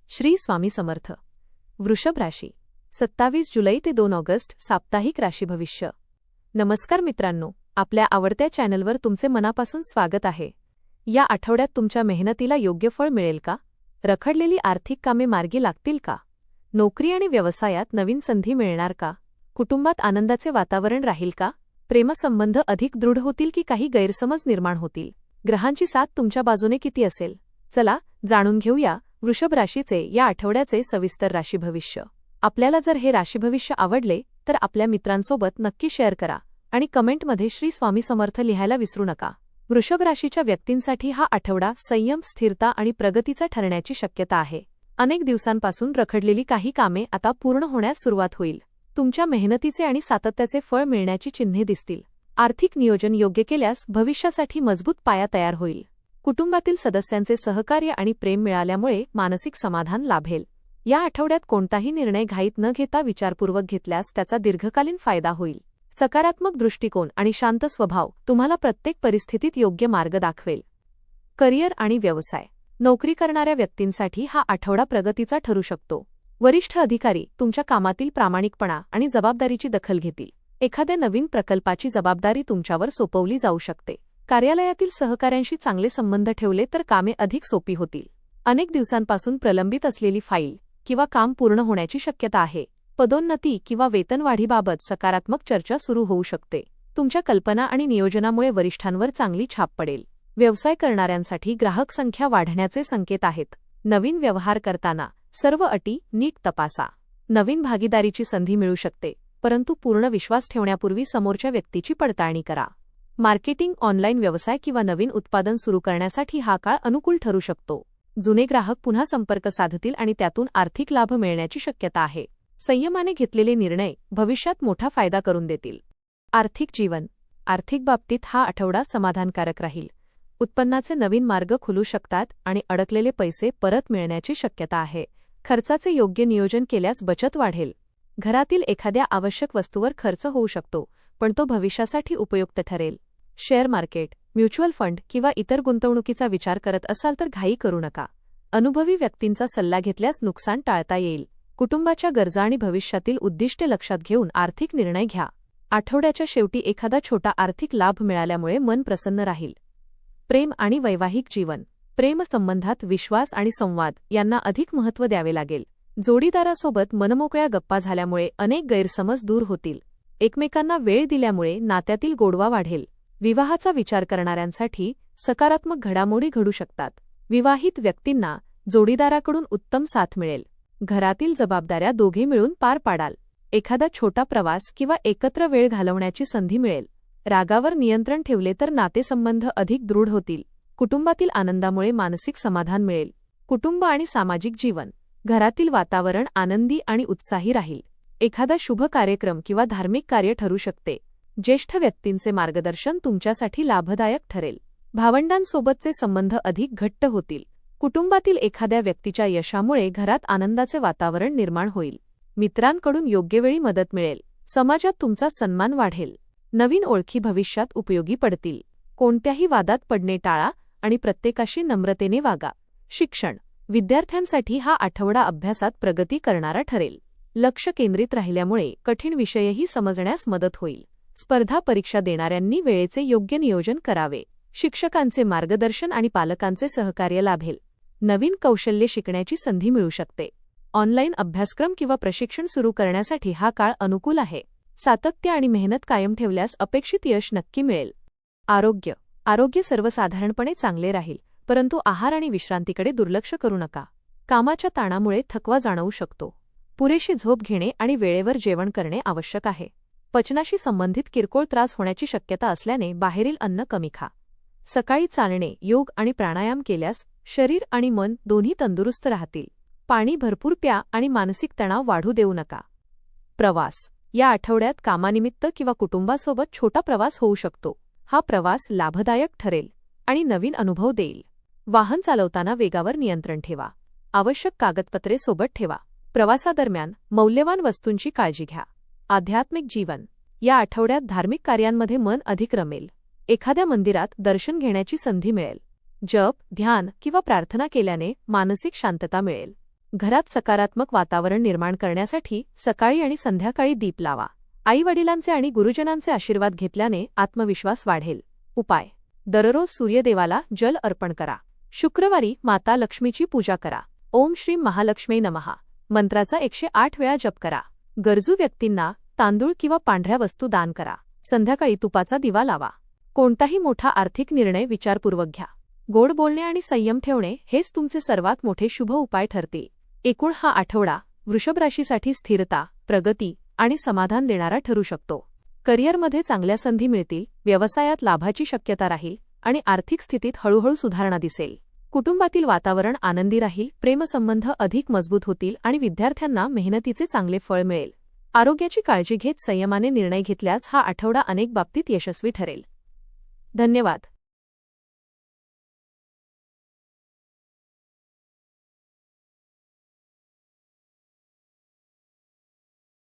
श्री स्वामी समर्थ. वृषभ राशी 27 जुलै ते 2 ऑगस्ट साप्ताहिक राशी भविष्य. नमस्कार मित्रांनो, आपल्या आवडत्या चॅनलवर तुमचे मनापासून स्वागत आहे. या आठवड्यात तुमच्या मेहनतीला योग्य फळ मिळेल का? रखडलेली आर्थिक कामे मार्गी लागतील का? नोकरी आणि व्यवसायात नवीन संधी मिळणार का? कुटुंबात आनंदाचे वातावरण राहील का? प्रेमसंबंध अधिक दृढ होतील की काही गैरसमज निर्माण होतील? ग्रहांची साथ तुमच्या बाजूने किती असेल? चला जाणून घेऊया वृषभ राशीचे या आठवड्याचे सविस्तर राशी भविष्य. आपल्याला जर हे राशी भविष्य आवडले तर आपल्या मित्रांसोबत नक्की शेअर करा आणि कमेंटमध्ये श्री स्वामी समर्थ लिहायला विसरू नका. वृषभ राशीच्या व्यक्तींसाठी हा आठवडा संयम, स्थिरता आणि प्रगतीचा ठरण्याची शक्यता आहे. अनेक दिवसांपासून रखडलेली काही कामे आता पूर्ण होण्यास सुरुवात होईल. तुमच्या मेहनतीचे आणि सातत्याचे फळ मिळण्याची चिन्हे दिसतील. आर्थिक नियोजन योग्य केल्यास भविष्यासाठी मजबूत पाया तयार होईल. कुटुंबातील सदस्यांचे सहकार्य आणि प्रेम मिळाल्यामुळे मानसिक समाधान लाभेल. या आठवड्यात कोणताही निर्णय घाईत न घेता विचारपूर्वक घेतल्यास त्याचा दीर्घकालीन फायदा होईल. सकारात्मक दृष्टिकोन आणि शांत स्वभाव तुम्हाला प्रत्येक परिस्थितीत योग्य मार्ग दाखवेल. करिअर आणि व्यवसाय. नोकरी करणाऱ्या व्यक्तींसाठी हा आठवडा प्रगतीचा ठरू शकतो. वरिष्ठ अधिकारी तुमच्या कामातील प्रामाणिकपणा आणि जबाबदारीची दखल घेतील. एखाद्या नवीन प्रकल्पाची जबाबदारी तुमच्यावर सोपवली जाऊ शकते. कार्यालयातील सहकाऱ्यांशी चांगले संबंध ठेवले तर कामे अधिक सोपी होतील. अनेक दिवसांपासून प्रलंबित असलेली फाईल किंवा काम पूर्ण होण्याची शक्यता आहे. पदोन्नती किंवा वेतनवाढीबाबत सकारात्मक चर्चा सुरू होऊ शकते. तुमच्या कल्पना आणि नियोजनामुळे वरिष्ठांवर चांगली छाप पडेल. व्यवसाय करणाऱ्यांसाठी ग्राहक संख्या वाढण्याचे संकेत आहेत. नवीन व्यवहार करताना सर्व अटी नीट तपासा. नवीन भागीदारीची संधी मिळू शकते, परंतु पूर्ण विश्वास ठेवण्यापूर्वी समोरच्या व्यक्तीची पडताळणी करा. मार्केटिंग, ऑनलाईन व्यवसाय किंवा नवीन उत्पादन सुरू करण्यासाठी हा काळ अनुकूल ठरू शकतो. जुने ग्राहक पुन्हा संपर्क साधतील आणि त्यातून आर्थिक लाभ मिळण्याची शक्यता आहे. संयमाने घेतलेले निर्णय भविष्यात मोठा फायदा करून देतील. आर्थिक जीवन. आर्थिक बाबतीत हा आठवडा समाधानकारक राहील. उत्पन्नाचे नवीन मार्ग खुलू शकतात आणि अडकलेले पैसे परत मिळण्याची शक्यता आहे. खर्चाचे योग्य नियोजन केल्यास बचत वाढेल. घरातील एखाद्या आवश्यक वस्तूवर खर्च होऊ शकतो, पण तो भविष्यासाठी उपयुक्त ठरेल. शेअर मार्केट, म्युच्युअल फंड किंवा इतर गुंतवणुकीचा विचार करत असाल तर घाई करू नका. अनुभवी व्यक्तींचा सल्ला घेतल्यास नुकसान टाळता येईल. कुटुंबाच्या गरजा आणि भविष्यातील उद्दिष्टे लक्षात घेऊन आर्थिक निर्णय घ्या. आठवड्याच्या शेवटी एखादा छोटा आर्थिक लाभ मिळाल्यामुळे मन प्रसन्न राहील. प्रेम आणि वैवाहिक जीवन. प्रेमसंबंधात विश्वास आणि संवाद यांना अधिक महत्त्व द्यावे लागेल. जोडीदारासोबत मनमोकळ्या गप्पा झाल्यामुळे अनेक गैरसमज दूर होतील. एकमेकांना वेळ दिल्यामुळे नात्यातील गोडवा वाढेल. विवाहाचा विचार करणाऱ्यांसाठी सकारात्मक घडामोडी घडू शकतात. विवाहित व्यक्तींना जोडीदाराकडून उत्तम साथ मिळेल. घरातील जबाबदाऱ्या दोघे मिळून पार पाडाल. एखादा छोटा प्रवास किंवा एकत्र वेळ घालवण्याची संधी मिळेल. रागावर नियंत्रण ठेवले तर नातेसंबंध अधिक दृढ होतील. कुटुंबातील आनंदामुळे मानसिक समाधान मिळेल. कुटुंब आणि सामाजिक जीवन. घरातील वातावरण आनंदी आणि उत्साही राहील. एखादा शुभ कार्यक्रम किंवा धार्मिक कार्य ठरू शकते. ज्येष्ठ व्यक्तींचे मार्गदर्शन तुमच्यासाठी लाभदायक ठरेल. भावंडांसोबतचे संबंध अधिक घट्ट होतील. कुटुंबातील एखाद्या व्यक्तीच्या यशामुळे घरात आनंदाचे वातावरण निर्माण होईल. मित्रांकडून योग्य वेळी मदत मिळेल. समाजात तुमचा सन्मान वाढेल. नवीन ओळखी भविष्यात उपयोगी पडतील. कोणत्याही वादात पडणे टाळा आणि प्रत्येकाशी नम्रतेने वागा. शिक्षण. विद्यार्थ्यांसाठी हा आठवडा अभ्यासात प्रगती करणारा ठरेल. लक्ष केंद्रित राहिल्यामुळे कठीण विषयही समजण्यास मदत होईल. स्पर्धा परीक्षा देणाऱ्यांनी वेळेचे योग्य नियोजन करावे. शिक्षकांचे मार्गदर्शन आणि पालकांचे सहकार्य लाभेल. नवीन कौशल्ये शिकण्याची संधी मिळू शकते. ऑनलाईन अभ्यासक्रम किंवा प्रशिक्षण सुरू करण्यासाठी हा काळ अनुकूल आहे. सातत्य आणि मेहनत कायम ठेवल्यास अपेक्षित यश नक्की मिळेल. आरोग्य. आरोग्य सर्वसाधारणपणे चांगले राहील, परंतु आहार आणि विश्रांतीकडे दुर्लक्ष करू नका. कामाच्या ताणामुळे थकवा जाणवू शकतो. पुरेशी झोप घेणे आणि वेळेवर जेवण करणे आवश्यक आहे. पचनाशी संबंधित किरकोळ त्रास होण्याची शक्यता असल्याने बाहेरील अन्न कमी खा. सकाळी चालणे, योग आणि प्राणायाम केल्यास शरीर आणि मन दोन्ही तंदुरुस्त राहतील. पाणी भरपूर प्या आणि मानसिक तणाव वाढू देऊ नका. प्रवास. या आठवड्यात कामानिमित्त किंवा कुटुंबासोबत छोटा प्रवास होऊ शकतो. हा प्रवास लाभदायक ठरेल आणि नवीन अनुभव देईल. वाहन चालवताना वेगावर नियंत्रण ठेवा. आवश्यक कागदपत्रे सोबत ठेवा. प्रवासादरम्यान मौल्यवान वस्तूंची काळजी घ्या. आध्यात्मिक जीवन. या आठवड्यात धार्मिक कार्यांमध्ये मन अधिक रमेल. एखाद्या मंदिरात दर्शन घेण्याची संधी मिळेल. जप, ध्यान किंवा प्रार्थना केल्याने मानसिक शांतता मिळेल. घरात सकारात्मक वातावरण निर्माण करण्यासाठी सकाळी आणि संध्याकाळी दीप लावा. आईवडिलांचे आणि गुरुजनांचे आशीर्वाद घेतल्याने आत्मविश्वास वाढेल. उपाय: दररोज सूर्यदेवाला जल अर्पण करा. शुक्रवारी माता लक्ष्मीची पूजा करा. ओम श्री महालक्ष्मी नमः मंत्राचा 108 वेळा जप करा. गरजू व्यक्तींना तांदूळ किंवा पांढऱ्या वस्तू दान करा. संध्याकाळी तुपाचा दिवा लावा. कोणताही मोठा आर्थिक निर्णय विचारपूर्वक घ्या. गोड बोलणे आणि संयम ठेवणे हेच तुमचे सर्वात मोठे शुभ उपाय ठरतील. एकूण हा आठवडा वृषभ राशीसाठी स्थिरता, प्रगती आणि समाधान देणारा ठरू शकतो. करिअरमध्ये चांगल्या संधी मिळतील, व्यवसायात लाभाची शक्यता राहील आणि आर्थिक स्थितीत हळूहळू सुधारणा दिसेल. कुटुंबातील वातावरण आनंदी राहील, प्रेमसंबंध अधिक मजबूत होतील आणि विद्यार्थ्यांना मेहनतीचे चांगले फळ मिळेल. आरोग्याची काळजी घेत संयमाने निर्णय घेतल्यास हा आठवडा अनेक बाबतीत यशस्वी ठरेल. धन्यवाद.